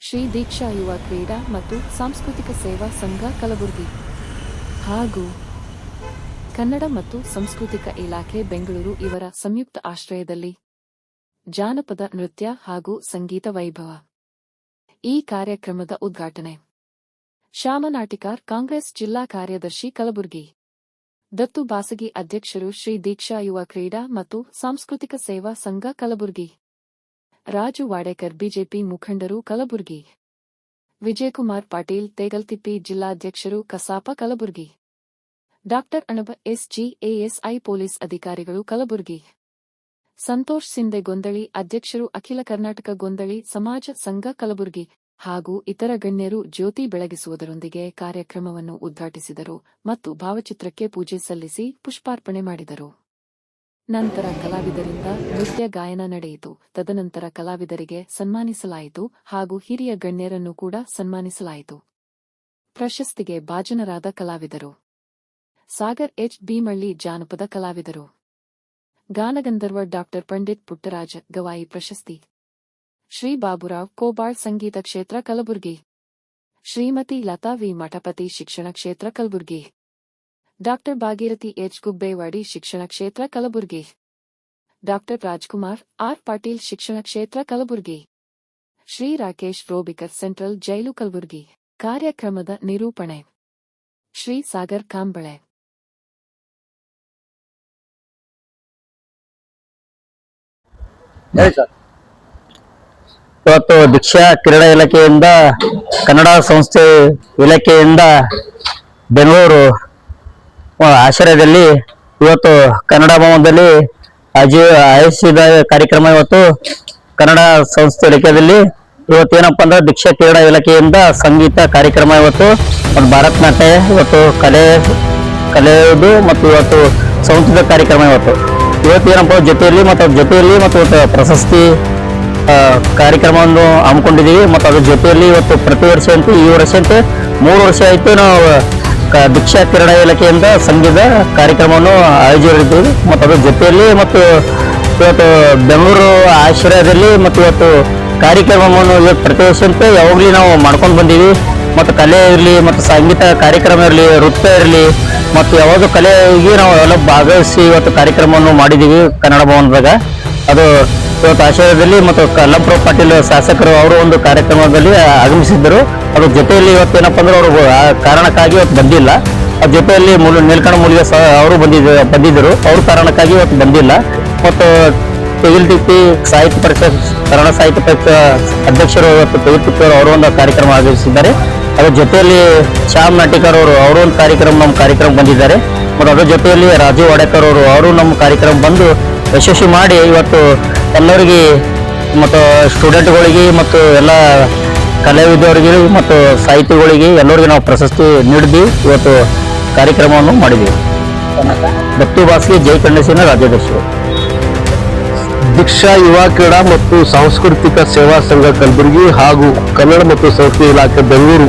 ಶ್ರೀ ದೀಕ್ಷಾ ಯುವ ಕ್ರೀಡಾ ಮತ್ತು ಸಾಂಸ್ಕೃತಿಕ ಸೇವಾ ಸಂಘ ಕಲಬುರಗಿ ಹಾಗೂ ಕನ್ನಡ ಮತ್ತು ಸಾಂಸ್ಕೃತಿಕ ಇಲಾಖೆ ಬೆಂಗಳೂರು ಇವರ ಸಂಯುಕ್ತ ಆಶ್ರಯದಲ್ಲಿ ಜಾನಪದ ನೃತ್ಯ ಹಾಗೂ ಸಂಗೀತ ವೈಭವ. ಈ ಕಾರ್ಯಕ್ರಮದ ಉದ್ಘಾಟನೆ ಶ್ಯಾಮ ನಾಟಿಕಾರ್, ಕಾಂಗ್ರೆಸ್ ಜಿಲ್ಲಾ ಕಾರ್ಯದರ್ಶಿ ಕಲಬುರಗಿ. ದತ್ತು ಬಾಸಗಿ, ಅಧ್ಯಕ್ಷರು, ಶ್ರೀ ದೀಕ್ಷಾ ಯುವ ಕ್ರೀಡಾ ಮತ್ತು ಸಾಂಸ್ಕೃತಿಕ ಸೇವಾ ಸಂಘ ಕಲಬುರಗಿ. ರಾಜು ವಾಡೇಕರ್, ಬಿಜೆಪಿ ಮುಖಂಡರು ಕಲಬುರಗಿ. ವಿಜಯಕುಮಾರ್ ಪಾಟೀಲ್, ತೇಗಲ್ತಿಪ್ಪಿ, ಜಿಲ್ಲಾಧ್ಯಕ್ಷರು ಕಸಾಪ ಕಲಬುರಗಿ. ಡಾ ಅಣಬ ಎಸ್ಜಿ, ಎಎಸ್ಐ ಪೊಲೀಸ್ ಅಧಿಕಾರಿಗಳು ಕಲಬುರಗಿ. ಸಂತೋಷ್ ಸಿಂಧೆ ಗೊಂದಳಿ, ಅಧ್ಯಕ್ಷರು ಅಖಿಲ ಕರ್ನಾಟಕ ಗೊಂದಳಿ ಸಮಾಜ ಸಂಘ ಕಲಬುರಗಿ ಹಾಗೂ ಇತರ ಗಣ್ಯರು ಜ್ಯೋತಿ ಬೆಳಗಿಸುವುದರೊಂದಿಗೆ ಕಾರ್ಯಕ್ರಮವನ್ನು ಉದ್ಘಾಟಿಸಿದರು ಮತ್ತು ಭಾವಚಿತ್ರಕ್ಕೆ ಪೂಜೆ ಸಲ್ಲಿಸಿ ಪುಷ್ಪಾರ್ಪಣೆ ಮಾಡಿದರು. ನಂತರ ಕಲಾವಿದರಿಂದ ನೃತ್ಯ ಗಾಯನ ನಡೆಯಿತು. ತದನಂತರ ಕಲಾವಿದರಿಗೆ ಸನ್ಮಾನಿಸಲಾಯಿತು ಹಾಗೂ ಹಿರಿಯ ಗಣ್ಯರನ್ನು ಕೂಡ ಸನ್ಮಾನಿಸಲಾಯಿತು. ಪ್ರಶಸ್ತಿಗೆ ಭಾಜನರಾದ ಕಲಾವಿದರು: ಸಾಗರ್ ಎಚ್. ಭೀಮಳ್ಳಿ, ಜಾನಪದ ಕಲಾವಿದರು. ಗಾನಗಂಧರ್ವ ಡಾ ಪಂಡಿತ್ ಪುಟ್ಟರಾಜ, ಗವಾಯಿ ಪ್ರಶಸ್ತಿ. ಶ್ರೀ ಬಾಬುರಾವ್ ಕೋಬಾಳ್, ಸಂಗೀತ ಕ್ಷೇತ್ರ ಕಲಬುರಗಿ. ಶ್ರೀಮತಿ ಲತಾ ವಿ ಮಠಪತಿ, ಶಿಕ್ಷಣ ಕ್ಷೇತ್ರ ಕಲಬುರಗಿ. ಡಾ ಭಾಗೀರಥಿ ಎಚ್. ಗುಬ್ಬೇವಾಡಿ, ಶಿಕ್ಷಣ ಕ್ಷೇತ್ರ ಕಲಬುರಗಿ. ಡಾ ರಾಜ್ಕುಮಾರ್ ಆರ್. ಪಾಟೀಲ್, ಶಿಕ್ಷಣ ಕ್ಷೇತ್ರ ಕಲಬುರಗಿ. ಶ್ರೀ ರಾಕೇಶ್ ರೋಬಿಕರ್, ಸೆಂಟ್ರಲ್ ಜೈಲು ಕಲಬುರಗಿ. ಕಾರ್ಯಕ್ರಮದ ನಿರೂಪಣೆ ಶ್ರೀ ಸಾಗರ್ ಕಾಂಬಳೆ. ಇವತ್ತು ದೀಕ್ಷಾ ಕ್ರೀಡಾ ಇಲಾಖೆಯಿಂದ, ಕನ್ನಡ ಸಂಸ್ಥೆ ಇಲಾಖೆಯಿಂದ ಬೆಂಗಳೂರು ಆಶ್ರಯದಲ್ಲಿ ಇವತ್ತು ಕನ್ನಡ ಭವನದಲ್ಲಿ ಆಯೋಜಿಸಿದ ಕಾರ್ಯಕ್ರಮ. ಇವತ್ತು ಕನ್ನಡ ಸಂಸ್ಥೆ ಇಲಾಖೆಯಲ್ಲಿ ಇವತ್ತೇನಪ್ಪ ಅಂದ್ರೆ ದೀಕ್ಷಾ ಕ್ರೀಡಾ ಇಲಾಖೆಯಿಂದ ಸಂಗೀತ ಕಾರ್ಯಕ್ರಮ, ಇವತ್ತು ಭಾರತ್ ನಾಟ್ಯ, ಇವತ್ತು ಕಲೆಯದು ಮತ್ತು ಇವತ್ತು ಸಂಸ್ಕೃತಿಕ ಕಾರ್ಯಕ್ರಮ. ಇವತ್ತೇನಪ್ಪ ಜೊತೆಯಲ್ಲಿ ಮತ್ತು ಪ್ರಶಸ್ತಿ ಕಾರ್ಯಕ್ರಮವನ್ನು ಹಮ್ಮಿಕೊಂಡಿದ್ದೀವಿ. ಮತ್ತು ಅದ್ರ ಜೊತೆಯಲ್ಲಿ ಇವತ್ತು ಪ್ರತಿ ವರ್ಷ ಅಂತೂ ಈ ವರ್ಷ ಅಂತ 3 ವರ್ಷ ಆಯ್ತು ನಾವು ದೀಕ್ಷಾ ಕ್ರೀಡಾ ಇಲಾಖೆಯಿಂದ ಸಂಗೀತ ಕಾರ್ಯಕ್ರಮವನ್ನು ಆಯೋಜಿಸಿದ್ದೀವಿ. ಮತ್ತು ಅದ್ರ ಜೊತೆಯಲ್ಲಿ ಮತ್ತು ಇವತ್ತು ಬೆಂಗಳೂರು ಆಶ್ರಯದಲ್ಲಿ ಮತ್ತು ಇವತ್ತು ಕಾರ್ಯಕ್ರಮವನ್ನು ಇವತ್ತು ಪ್ರತಿ ವರ್ಷ ಅಂತ ಯಾವಾಗಲೂ ನಾವು ಮಾಡ್ಕೊಂಡು ಬಂದೀವಿ. ಮತ್ತು ಕಲೆ ಇರಲಿ, ಮತ್ತು ಸಂಗೀತ ಕಾರ್ಯಕ್ರಮ ಇರಲಿ, ನೃತ್ಯ ಇರಲಿ, ಮತ್ತು ಯಾವುದು ಕಲೆಗೆ ನಾವು ಎಲ್ಲ ಭಾಗವಹಿಸಿ ಇವತ್ತು ಕಾರ್ಯಕ್ರಮವನ್ನು ಮಾಡಿದ್ದೀವಿ ಕನ್ನಡ ಭವನದಾಗ. ಅದು ಇವತ್ತು ಆಶ್ರಯದಲ್ಲಿ ಮತ್ತು ಕಲ್ಲಂಪ್ರ ಪಾಟೀಲ್ ಶಾಸಕರು ಅವರು ಒಂದು ಕಾರ್ಯಕ್ರಮದಲ್ಲಿ ಆಗಮಿಸಿದ್ದರು. ಅದ್ರ ಜೊತೆಯಲ್ಲಿ ಇವತ್ತೇನಪ್ಪ ಅಂದ್ರೆ ಅವರು ಆ ಕಾರಣಕ್ಕಾಗಿ ಇವತ್ತು ಬಂದಿಲ್ಲ. ಅದ್ರ ಜೊತೆಯಲ್ಲಿ ನೀಲಕಂಠ ಮೂಲಿಗೆ ಸಹ ಅವರು ಬಂದಿದ್ದರು. ಅವ್ರ ಕಾರಣಕ್ಕಾಗಿ ಇವತ್ತು ಬಂದಿಲ್ಲ. ಮತ್ತು ತೆಗಿಲ್ತಿಪ್ಪಿ ಸಾಹಿತ್ಯ ಪರಿಷತ್, ಕನ್ನಡ ಸಾಹಿತ್ಯ ಪರಿಷತ್ ಅಧ್ಯಕ್ಷರು ಇವತ್ತು ತೆಗಿಲ್ತಿಪ್ಪಿ ಅವರು ಒಂದು ಕಾರ್ಯಕ್ರಮ ಆಗಮಿಸಿದ್ದಾರೆ. ಅದ್ರ ಜೊತೆಯಲ್ಲಿ ಶ್ಯಾಮ್ ನಾಟಿಕರ್ ಅವರು ಒಂದು ನಮ್ಮ ಕಾರ್ಯಕ್ರಮ ಬಂದಿದ್ದಾರೆ. ಮತ್ತು ಅದ್ರ ಜೊತೆಯಲ್ಲಿ ರಾಜು ವಾಡೇಕರ್ ಅವರು ನಮ್ಮ ಕಾರ್ಯಕ್ರಮ ಬಂದು ಯಶಸ್ವಿ ಮಾಡಿ ಇವತ್ತು ಎಲ್ಲರಿಗೆ ಮತ್ತು ಸ್ಟೂಡೆಂಟ್ಗಳಿಗೆ ಮತ್ತು ಎಲ್ಲ ಕಲಾವಿದರಿಗೆ ಮತ್ತು ಸಾಹಿತಿಗಳಿಗೆ ಎಲ್ಲರಿಗೆ ನಾವು ಪ್ರಶಸ್ತಿ ನೀಡಿದ್ವಿ. ಇವತ್ತು ಕಾರ್ಯಕ್ರಮವನ್ನು ಮಾಡಿದ್ದೀವಿ. ದತ್ತು ಬಾಸಗಿ, ಜೈ ಕನ್ನಡ ರಾಜ್ಯಾಧ್ಯಕ್ಷರು. ದೀಕ್ಷಾ ಯುವ ಕ್ರೀಡಾ ಮತ್ತು ಸಾಂಸ್ಕೃತಿಕ ಸೇವಾ ಸಂಘ ಕಲಬುರಗಿ ಹಾಗೂ ಕನ್ನಡ ಮತ್ತು ಸಂಸ್ಕೃತಿ ಇಲಾಖೆ ಬೆಂಗಳೂರು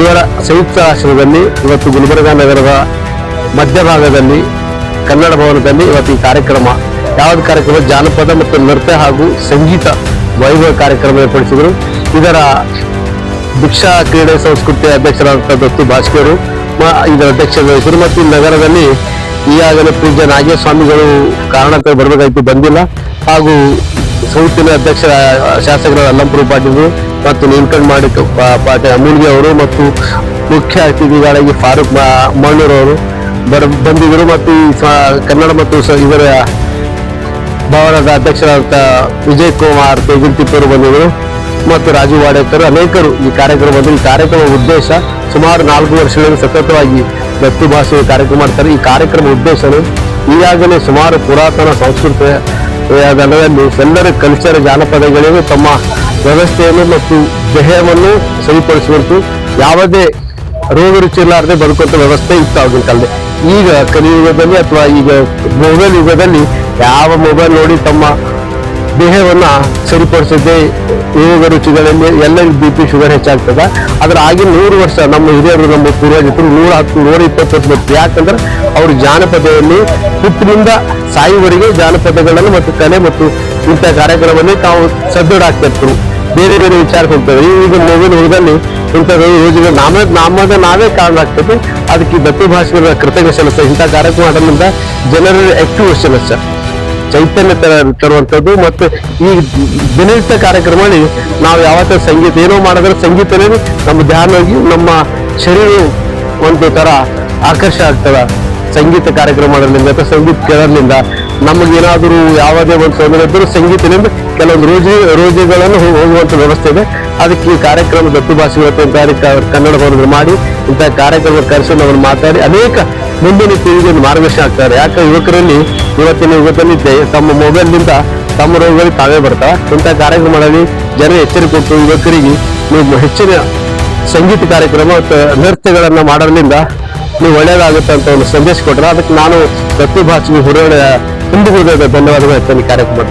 ಇವರ ಸಂಯುಕ್ತ ಆಶ್ರಯದಲ್ಲಿ ಇವತ್ತು ಗುಲ್ಬರ್ಗಾ ನಗರದ ಮಧ್ಯಭಾಗದಲ್ಲಿ ಕನ್ನಡ ಭವನದಲ್ಲಿ ಇವತ್ತು ಈ ಕಾರ್ಯಕ್ರಮ, ಯಾವ್ದು ಕಾರ್ಯಕ್ರಮ, ಜಾನಪದ ಮತ್ತು ನೃತ್ಯ ಹಾಗೂ ಸಂಗೀತ ವೈಭವ ಕಾರ್ಯಕ್ರಮ ಏರ್ಪಡಿಸಿದರು. ಇದರ ದೀಕ್ಷಾ ಕ್ರೀಡೆ ಸಂಸ್ಕೃತಿ ಅಧ್ಯಕ್ಷರಾದಂಥ ದತ್ತು ಬಾಸ್ಕಿಯವರು ಇದರ ಅಧ್ಯಕ್ಷತೆ ವಹಿಸಿದರು. ಮತ್ತು ಈ ನಗರದಲ್ಲಿ ಈಗಾಗಲೇ ಪೂಜ್ಯ ನಾಗೇಸ್ವಾಮಿಗಳು ಕಾರಣಕ್ಕೆ ಬರಬೇಕಾಯ್ತು, ಬಂದಿಲ್ಲ. ಹಾಗೂ ಸಂಸ್ಥೆಯ ಅಧ್ಯಕ್ಷ ಶಾಸಕರ ಅಲ್ಲಂಪುರ ಪಾಟೀಲ್ ಮತ್ತು ನೀಲಕಂಠ ಪಾಟೀಲ್ ಅಮೂಲ್ಗೆ ಅವರು ಮತ್ತು ಮುಖ್ಯ ಅತಿಥಿಗಳಾಗಿ ಫಾರೂಕ್ ಮಣ್ಣೂರ್ ಅವರು ಬಂದಿದ್ದರು. ಮತ್ತು ಈ ಕನ್ನಡ ಮತ್ತು ಇದರ ಭವನದ ಅಧ್ಯಕ್ಷರಾದ ವಿಜಯ್ ಕುಮಾರ್ ತೇಗಿಲ್ತಿಪ್ಪರು ಬಂದಿದ್ದರು. ಮತ್ತು ರಾಜು ವಾಡೇಕರ್ ಅನೇಕರು ಈ ಕಾರ್ಯಕ್ರಮದಲ್ಲಿ. ಈ ಕಾರ್ಯಕ್ರಮ ಉದ್ದೇಶ ಸುಮಾರು 4 ವರ್ಷಗಳಿಂದ ಸತತವಾಗಿ ದತ್ತು ಭಾಷೆ ಕಾರ್ಯಕ್ರಮ ಮಾಡ್ತಾರೆ. ಈ ಕಾರ್ಯಕ್ರಮ ಉದ್ದೇಶನು ಈಗಾಗಲೇ ಸುಮಾರು ಪುರಾತನ ಸಂಸ್ಕೃತಿಯ ದಳದಲ್ಲಿ ಎಲ್ಲರ ಕಲ್ಚರ್, ಜಾನಪದಗಳಿಗೂ ತಮ್ಮ ವ್ಯವಸ್ಥೆಯನ್ನು ಮತ್ತು ದೇಹವನ್ನು ಸರಿಪಡಿಸುವಂತೂ ಯಾವುದೇ ರೋಗ ರುಚಿ ಇರಲಾರದೆ ಬದುಕುವಂತ ವ್ಯವಸ್ಥೆ ಇತ್ತು ಆಗಿನ ಕಾಲದಲ್ಲಿ. ಈಗ ಕಲಿಯುಗದಲ್ಲಿ ಅಥವಾ ಈಗ ಮೊಬೈಲ್ ಯುಗದಲ್ಲಿ ಯಾವ ಮೊಬೈಲ್ ನೋಡಿ ತಮ್ಮ ದೇಹವನ್ನ ಸರಿಪಡಿಸದೆ ರೋಗ ರುಚಿಗಳಲ್ಲಿ ಎಲ್ಲ BP, ಶುಗರ್ ಹೆಚ್ಚಾಗ್ತದ. ಆದ್ರೆ ಆಗಿನ 100 ವರ್ಷ ನಮ್ಮ ಹಿರಿಯರು, ನಮ್ಮ ಪೂರ್ವಜರು 110, 120 ವರ್ಷ ಬರ್ತದೆ. ಯಾಕಂದ್ರೆ ಅವರು ಜಾನಪದದಲ್ಲಿ ಹುಟ್ಟಿನಿಂದ ಸಾಯುವವರೆಗೆ ಜಾನಪದಗಳನ್ನು ಮತ್ತು ಕಲೆ ಮತ್ತು ಇಂಥ ಕಾರ್ಯಕ್ರಮದಲ್ಲಿ ತಾವು ಸದೃಢ ಆಗ್ತಿರ್ತರು. ಬೇರೆ ಬೇರೆ ವಿಚಾರಕ್ಕೆ ಹೋಗ್ತದೆ. ಈಗ ಮೊಬೈಲ್ ಯುಗದಲ್ಲಿ ಇಂಥ ಯೋಜನೆ ನಾವೇ ಕಾರಣ ಆಗ್ತದೆ. ಅದಕ್ಕೆ ಈ ದತ್ತು ಭಾಷೆಗಳ ಕೃತಜ್ಞ ಸಲ್ಲಿಸ ಇಂಥ ಕಾರ್ಯಕ್ರಮ ಮಾಡೋದ್ರಿಂದ ಜನರ ಆಕ್ಟಿವ್ ಸಲ್ಲಿಸ ಚೈತನ್ಯ ತರುವಂಥದ್ದು. ಮತ್ತು ಈ ದಿನನಿತ್ಯ ಕಾರ್ಯಕ್ರಮದಲ್ಲಿ ನಾವು ಯಾವತ್ತೂ ಸಂಗೀತ ಏನೋ ಮಾಡಿದ್ರೆ ಸಂಗೀತನೇ ನಮ್ಮ ಧ್ಯಾನ ಹೋಗಿ ನಮ್ಮ ಶರೀರ ಒಂದು ತರ ಆಕರ್ಷ ಆಗ್ತದ. ಸಂಗೀತ ಕಾರ್ಯಕ್ರಮ ಮಾಡೋದ್ರಿಂದ ಅಥವಾ ಸಂಗೀತ ಕೇಳೋದ್ರಿಂದ ನಮಗೇನಾದರೂ ಯಾವುದೇ ಒಂದು ತೊಂದರೆ ಇದ್ದರೂ ಸಂಗೀತದಿಂದ ಕೆಲವೊಂದು ರೋಗಿಗಳನ್ನು ಹೋಗುವಂಥ ವ್ಯವಸ್ಥೆ ಇದೆ. ಅದಕ್ಕೆ ಈ ಕಾರ್ಯಕ್ರಮ ದತ್ತು ಭಾಷೆಗಳ ಕನ್ನಡ ಭವನದಲ್ಲಿ ಮಾಡಿ ಇಂಥ ಕಾರ್ಯಕ್ರಮ ಕರೆಸಿ ನಾವು ಮಾತಾಡಿ ಅನೇಕ ಮುಂದಿನ ಪೀಳಿಗೆಯನ್ನು ಮಾರ್ಗದರ್ಶನ ಆಗ್ತಾರೆ. ಯಾಕೆ ಯುವಕರಲ್ಲಿ ಇವತ್ತಿನ ಯುಗದಲ್ಲಿ ತಮ್ಮ ಮೊಬೈಲ್ನಿಂದ ತಮ್ಮ ರೋಗಗಳಿಗೆ ತಾವೇ ಬರ್ತಾವ. ಇಂಥ ಕಾರ್ಯಕ್ರಮಗಳಲ್ಲಿ ಜನ ಎಚ್ಚರಿಕೆ ಕೊಟ್ಟು ಯುವಕರಿಗೆ ನೀವು ಹೆಚ್ಚಿನ ಸಂಗೀತ ಕಾರ್ಯಕ್ರಮ ನೃತ್ಯಗಳನ್ನ ಮಾಡೋದ್ರಿಂದ ನೀವು ಒಳ್ಳೇದಾಗುತ್ತೆ ಅಂತ ಒಂದು ಸಂದೇಶ ಕೊಟ್ಟರೆ ಅದಕ್ಕೆ ನಾನು ದತ್ತು ಭಾಷೆಗೆ ತುಂಬ ಹೃದಯದ ಧನ್ಯವಾದಗಳು ಹೇಳ್ತೇನೆ ಕಾರ್ಯಕ್ರಮ.